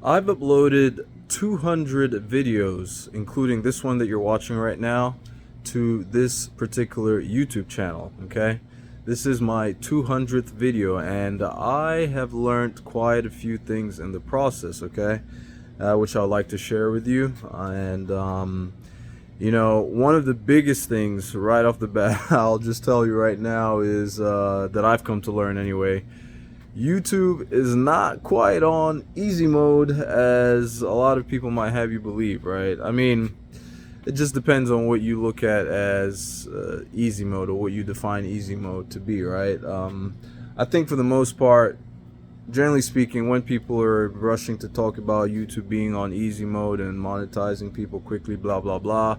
I've uploaded 200 videos, including this one that you're watching right now, to this particular YouTube channel, okay? This is my 200th video, and I have learned quite a few things in the process, okay? Which I'd like to share with you. And, you know, one of the biggest things right off the bat, I'll just tell you right now, is that I've come to learn anyway. YouTube is not quite on easy mode as a lot of people might have you believe, right? I mean, it just depends on what you look at as easy mode, or what you define easy mode to be, right? I think for the most part, generally speaking, when people are rushing to talk about YouTube being on easy mode and monetizing people quickly, blah blah blah,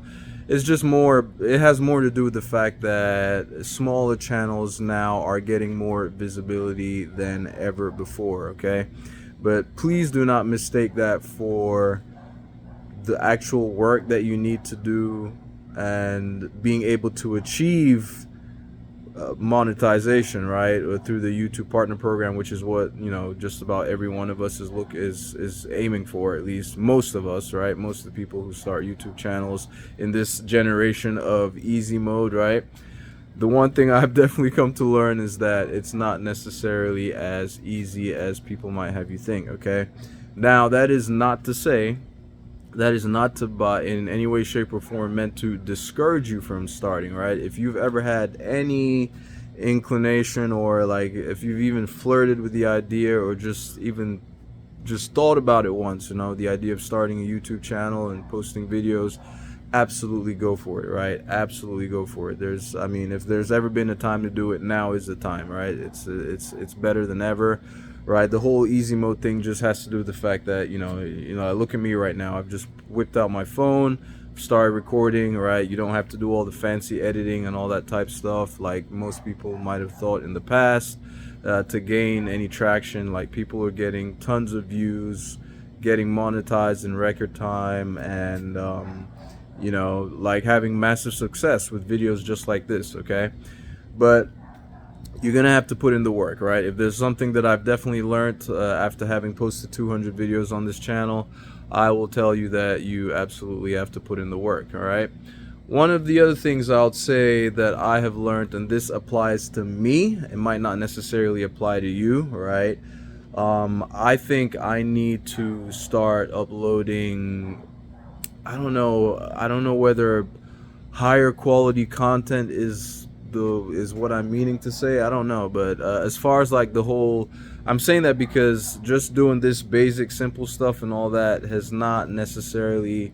it's just more, it has more to do with the fact that smaller channels now are getting more visibility than ever before, okay? But please do not mistake that for the actual work that you need to do and being able to achieve monetization, right, or through the YouTube partner program, which is what, you know, just about every one of us is aiming for, at least most of us, right? Most of the people who start YouTube channels in this generation of easy mode, right? The one thing I've definitely come to learn is that it's not necessarily as easy as people might have you think, okay? Now, that is not to say, that is not to in any way, shape, or form meant to discourage you from starting, right? If you've ever had any inclination, or like if you've even flirted with the idea, or just thought about it once, you know, the idea of starting a YouTube channel and posting videos, absolutely go for it, right? Absolutely go for it. I mean, if there's ever been a time to do it, now is the time, right? It's better than ever. Right, the whole easy mode thing just has to do with the fact that, you know, look at me right now. I've just whipped out my phone, started recording, right? You don't have to do all the fancy editing and all that type stuff like most people might have thought in the past to gain any traction. Like, people are getting tons of views, getting monetized in record time, and you know, like having massive success with videos just like this, okay? But you're gonna have to put in the work, right? If there's something that I've definitely learned after having posted 200 videos on this channel, I will tell you that you absolutely have to put in the work, all right? One of the other things I'll say that I have learned, and this applies to me, it might not necessarily apply to you, right? I think I need to start uploading, I don't know whether higher quality content is what I'm meaning to say. I don't know, but as far as like the whole, I'm saying that because just doing this basic simple stuff and all that has not necessarily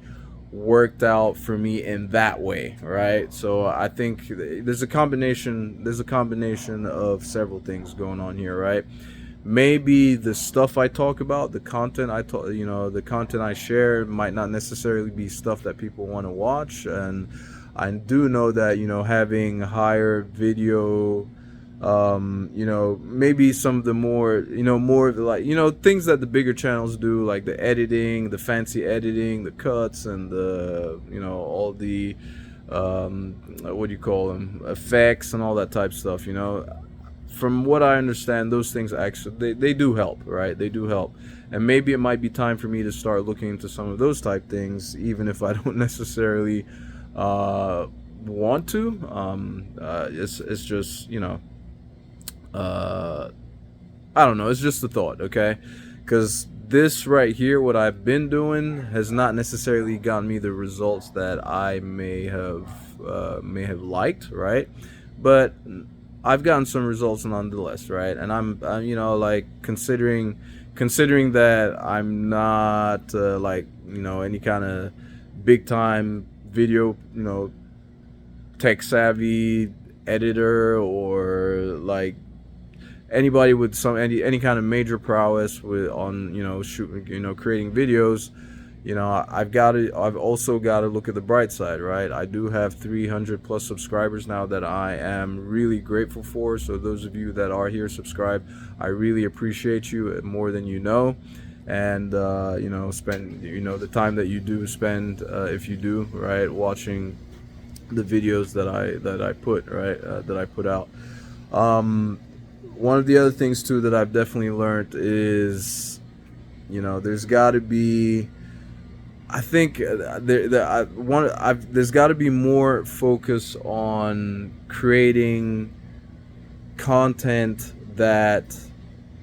worked out for me in that way, right? So I think there's a combination of several things going on here, right? Maybe the stuff I talk about, the content the content I share might not necessarily be stuff that people want to watch. And I do know that, you know, having higher video, you know, maybe some of the more, you know, more of the, like, you know, things that the bigger channels do, like the editing, the fancy editing, the cuts, and the, you know, all the, what do you call them, effects and all that type of stuff, you know. From what I understand, those things actually, they do help, right? They do help. And maybe it might be time for me to start looking into some of those type things, even if I don't necessarily want to. It's just, you know, I don't know, it's just a thought, okay? Because this right here, what I've been doing, has not necessarily gotten me the results that I may have liked, right? But I've gotten some results nonetheless, right? And I'm you know, like, considering that I'm not like, you know, any kind of big time video, you know, tech savvy editor, or like anybody with any kind of major prowess on, you know, shooting, you know, creating videos. You know, I've also got to look at the bright side, right? I do have 300 plus subscribers now that I am really grateful for. So those of you that are here subscribed, I really appreciate you more than you know. And you know, spend, you know, the time that you do spend, if you do, right, watching the videos that I put, right, that I put out. One of the other things too that I've definitely learned is You know, there's got to be, I think there's got to be more focus on creating content that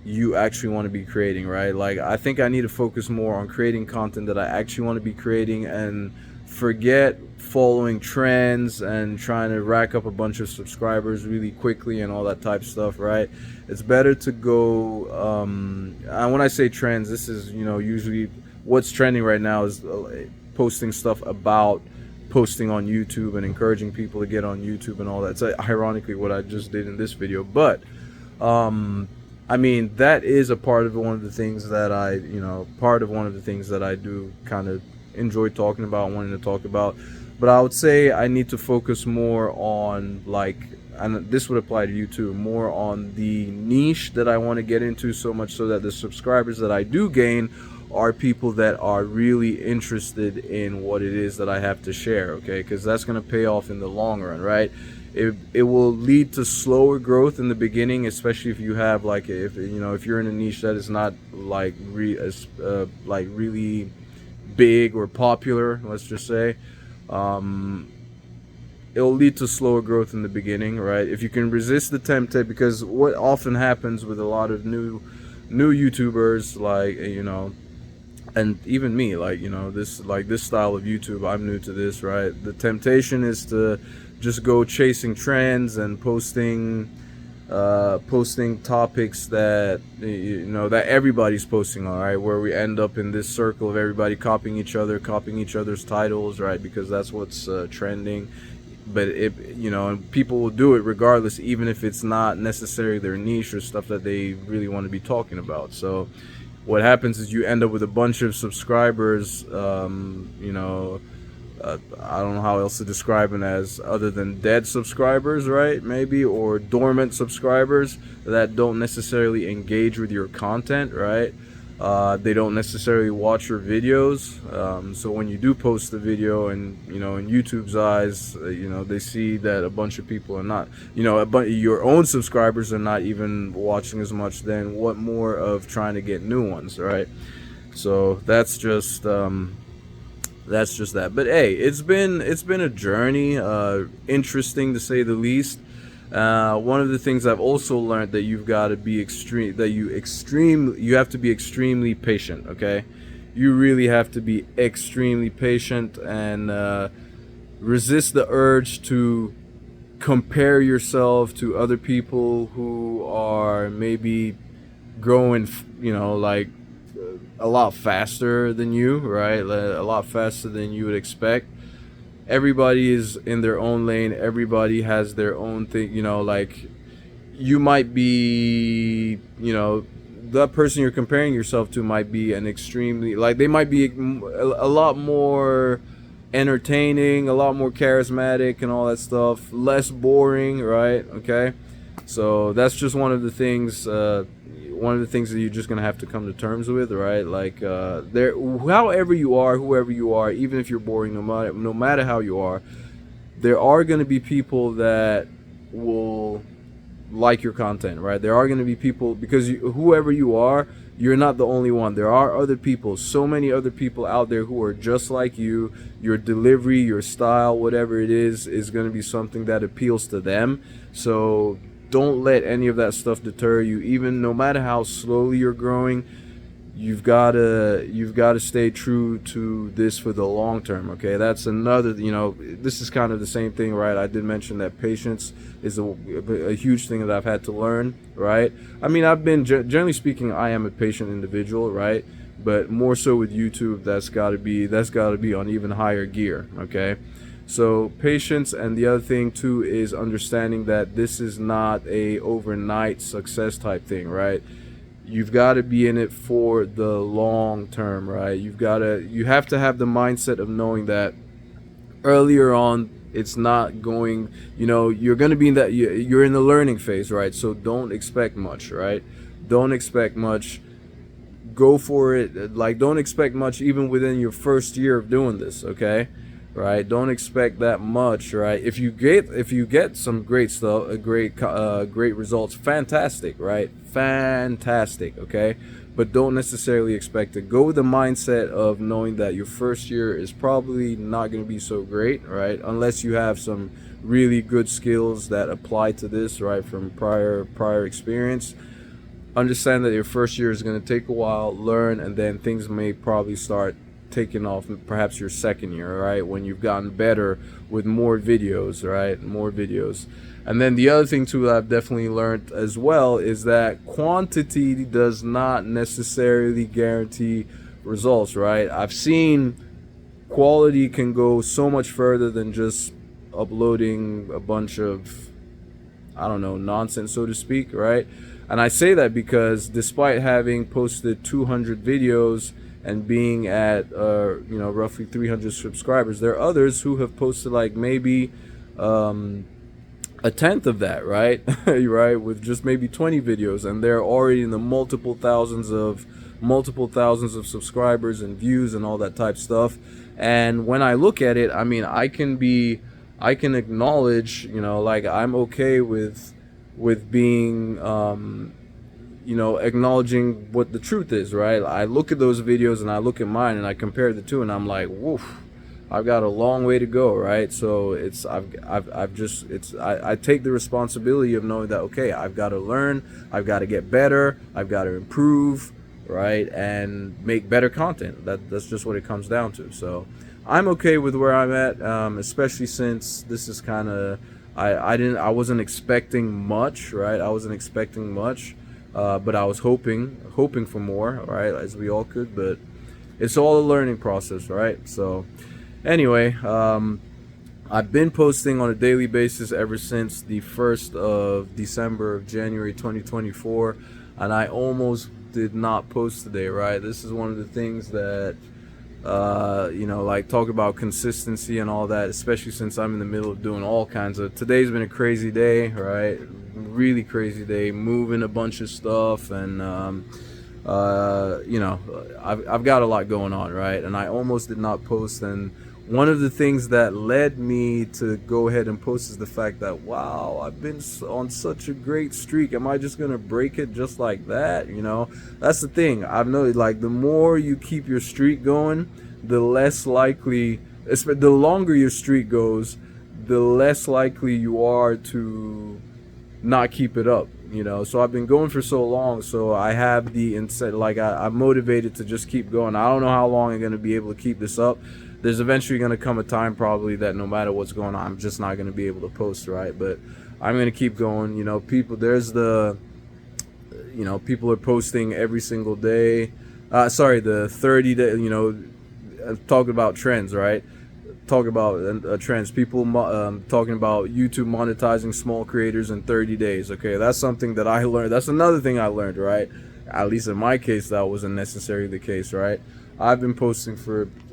you actually want to be creating, right? Like, I think I need to focus more on creating content that I actually want to be creating, and forget following trends and trying to rack up a bunch of subscribers really quickly and all that type of stuff, right? It's better to go, and when I say trends, this is, you know, usually what's trending right now is posting stuff about posting on YouTube and encouraging people to get on YouTube and all that. It's ironically what I just did in this video, but I mean, that is a part of one of the things that I, you know, part of one of the things that I do kind of enjoy talking about, wanting to talk about. But I would say I need to focus more on, like, and this would apply to you too, more on the niche that I want to get into, so much so that the subscribers that I do gain are people that are really interested in what it is that I have to share, okay? Because that's going to pay off in the long run, right? It will lead to slower growth in the beginning, especially if you have, like, if you know, if you're in a niche that is not like really big or popular, let's just say. It'll lead to slower growth in the beginning, right? If you can resist the temptation, because what often happens with a lot of new YouTubers, like, you know, and even me, like, you know, this style of YouTube, I'm new to this, right? The temptation is to just go chasing trends and posting topics that, you know, that everybody's posting on, right? Where we end up in this circle of everybody copying each other's titles, right? Because that's what's trending. But you know, and people will do it regardless, even if it's not necessarily their niche or stuff that they really want to be talking about. So what happens is you end up with a bunch of subscribers, you know, I don't know how else to describe it as, other than dead subscribers, right? Maybe, or dormant subscribers that don't necessarily engage with your content, right? They don't necessarily watch your videos. So when you do post the video, and, you know, in YouTube's eyes, you know, they see that a bunch of people are not, you know, your own subscribers are not even watching as much, then what more of trying to get new ones, right? So that's just that. But hey, it's been a journey, interesting to say the least. One of the things I've also learned, that you've got to be you have to be extremely patient, okay? You really have to be extremely patient, and resist the urge to compare yourself to other people who are maybe growing, you know, like a lot faster than you, right? A lot faster than you would expect. Everybody is in their own lane. Everybody has their own thing, you know, like, you might be, you know, that person you're comparing yourself to might be an extremely, like, they might be a lot more entertaining, a lot more charismatic and all that stuff, less boring, right? Okay, so that's just one of the things that you're just gonna have to come to terms with, right? Like, however you are, whoever you are, even if you're boring, no matter how you are, there are gonna be people that will like your content, right? There are gonna be people, because whoever you are, you're not the only one. There are other people, so many other people out there who are just like you. Your delivery, your style, whatever it is going to be something that appeals to them. So don't let any of that stuff deter you. Even no matter how slowly you're growing, you've got to stay true to this for the long term, okay? That's another, you know, this is kind of the same thing, right? I did mention that patience is a huge thing that I've had to learn, right? I mean, I've been, generally speaking, I am a patient individual, right? But more so with YouTube, that's got to be on even higher gear, okay? So patience, and the other thing too is understanding that this is not a overnight success type thing, right? You've got to be in it for the long term, right? You have to have the mindset of knowing that earlier on, it's not going, you know, you're going to be in that, you're in the learning phase, right? So don't expect much, right? Don't expect much. Go for it. Like, don't expect much even within your first year of doing this, okay? Right? Don't expect that much, right? If you get some great stuff, great results, fantastic, right? Fantastic, okay? but don't necessarily expect it. Go with the mindset of knowing that your first year is probably not going to be so great, right? Unless you have some really good skills that apply to this, right, from prior experience. Understand that your first year is going to take a while, learn, and then things may probably start taking off perhaps your second year, right, when you've gotten better with more videos, right, more videos. And then the other thing too that I've definitely learned as well is that quantity does not necessarily guarantee results, right? I've seen quality can go so much further than just uploading a bunch of, I don't know, nonsense, so to speak, right? And I say that because despite having posted 200 videos and being at roughly 300 subscribers, there are others who have posted like maybe a tenth of that, right? Right, with just maybe 20 videos, and they're already in the multiple thousands of subscribers and views and all that type stuff. And when I look at it, I mean, I can acknowledge, like, I'm okay with being acknowledging what the truth is, right? I look at those videos and I look at mine and I compare the two, and I'm like, woof, I've got a long way to go, right? So I take the responsibility of knowing that, okay, I've got to learn, I've got to get better, I've got to improve, right, and make better content. That's just what it comes down to. So I'm okay with where I'm at, especially since this is kind of, I wasn't expecting much, right? I wasn't expecting much, but I was hoping for more, right, as we all could. But it's all a learning process, right? So anyway, I've been posting on a daily basis ever since the 1st of December of January 2024, and I almost did not post today, right? This is one of the things that like, talk about consistency and all that, especially since I'm in the middle of doing all kinds of, today's been a crazy day, right? Really crazy day, moving a bunch of stuff, and I've got a lot going on, right? And I almost did not post. And one of the things that led me to go ahead and post is the fact that, wow, I've been on such a great streak. Am I just gonna break it just like that? That's the thing. I've noticed, like, the more you keep your streak going, the less likely, the longer your streak goes, the less likely you are to not keep it up. So I've been going for so long, so I have the insight, like, I'm motivated to just keep going. I don't know how long I'm going to be able to keep this up. There's eventually going to come a time probably that no matter what's going on, I'm just not going to be able to post, right? But I'm going to keep going. People, people are posting every single day. The 30 day, talking about trends, right? Talk about trends. People talking about YouTube monetizing small creators in 30 days. Okay, that's something that I learned. That's another thing I learned, right? At least in my case, that wasn't necessarily the case, right? I've been posting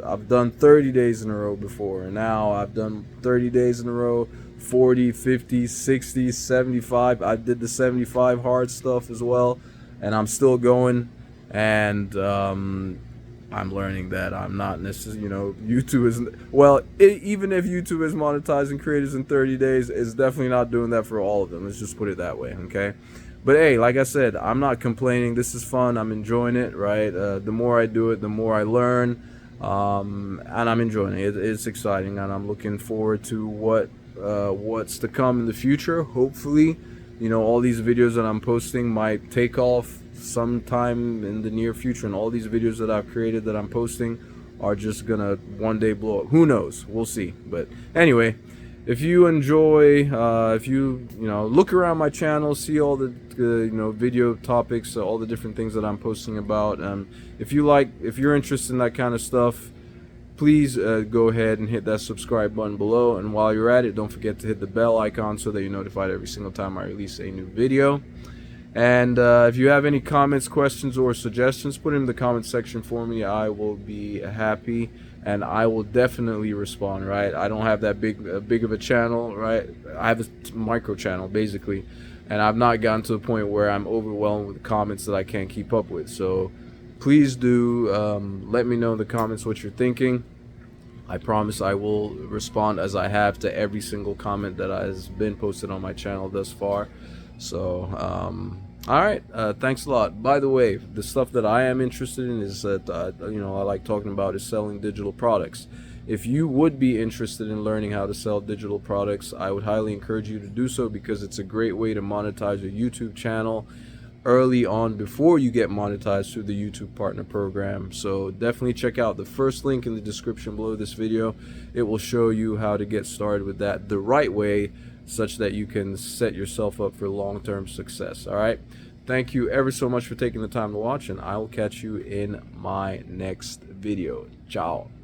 I've done 30 days in a row before, and now I've done 30 days in a row, 40, 50, 60, 75. I did the 75 hard stuff as well, and I'm still going. And I'm learning that I'm not necessarily, YouTube isn't, well, even if YouTube is monetizing creators in 30 days, it's definitely not doing that for all of them. Let's just put it that way, okay? But hey, like I said, I'm not complaining. This is fun. I'm enjoying it, right? The more I do it, the more I learn, and I'm enjoying it. It's exciting, and I'm looking forward to what's to come in the future. Hopefully, all these videos that I'm posting might take off sometime in the near future, and all these videos that I've created that I'm posting are just gonna one day blow up. Who knows? We'll see. But anyway, if you enjoy, if you look around my channel, see all the video topics, all the different things that I'm posting about. If you're interested in that kind of stuff, please go ahead and hit that subscribe button below. And while you're at it, don't forget to hit the bell icon so that you're notified every single time I release a new video. And if you have any comments, questions, or suggestions, put it in the comment section for me. I will be happy, and I will definitely respond, right? I don't have that big of a channel, right? I have a micro channel, basically, and I've not gotten to the point where I'm overwhelmed with comments that I can't keep up with. So please do let me know in the comments what you're thinking. I promise I will respond, as I have, to every single comment that has been posted on my channel thus far. So All right, thanks a lot. By the way, the stuff that I am interested in is that I like talking about is selling digital products. If you would be interested in learning how to sell digital products, I would highly encourage you to do so, because it's a great way to monetize your YouTube channel early on before you get monetized through the YouTube Partner Program. So definitely check out the first link in the description below this video. It will show you how to get started with that the right way, such that you can set yourself up for long-term success. All right, thank you ever so much for taking the time to watch, and I will catch you in my next video. Ciao.